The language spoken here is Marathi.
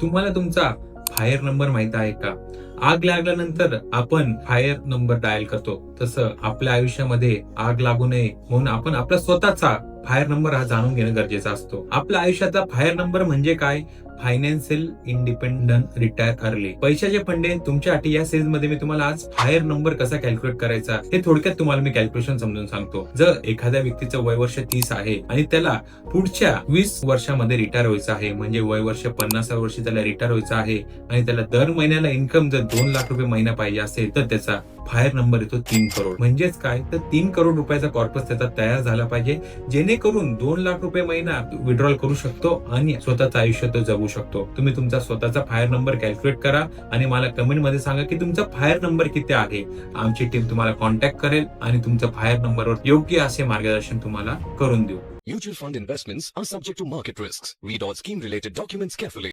तुम्हाला तुमचा फायर नंबर माहित आहे का? आग लागल्यानंतर आपण फायर नंबर डायल करतो, तसं आपल्या आयुष्यामध्ये आग लागू नये म्हणून आपण आपला स्वतःचा फायर नंबर हा जाणून घेणं गरजेचं असतो. आपल्या आयुष्याचा फायर नंबर म्हणजे काय? Financial independent retire early. पैशाचे फंडे तुमच्यासाठी या सिरीज मध्ये मी तुम्हाला आज फायर नंबर कसा कॅल्क्युलेट करायचा हे थोडक्यात तुम्हाला मी कॅल्क्युलेशन समजून सांगतो. जर एखाद्या व्यक्तीचं वय वर्ष 30 आहे आणि त्याला पुढच्या 20 वर्षामध्ये रिटायर व्हायचं आहे, म्हणजे वय वर्ष 50 वर्षी त्याला रिटायर व्हायचं आहे आणि त्याला दर महिन्याला इन्कम जर 2 लाख रुपये महिना पाहिजे असेल, तर त्याचा फायर नंबर येतो 3 करोड. म्हणजेच काय, तर 3 करोड रुपयाचा कॉर्पस त्याचा तयार झाला पाहिजे, जेणेकरून 2 लाख रुपये महिना विड्रॉल करू शकतो आणि स्वतःचं आयुष्य तो जगू शकतो. तुम्ही तुमचा स्वतःचा फायर नंबर कॅल्क्युलेट करा आणि मला कमेंट मध्ये सांगा की तुमचा फायर नंबर किती आहे. आमची टीम तुम्हाला कॉन्टॅक्ट करेल आणि तुमच्या फायर नंबरवर योग्य असे मार्गदर्शन तुम्हाला करून देऊ. Mutual fund investments are subject to market risks. Read all scheme related documents carefully.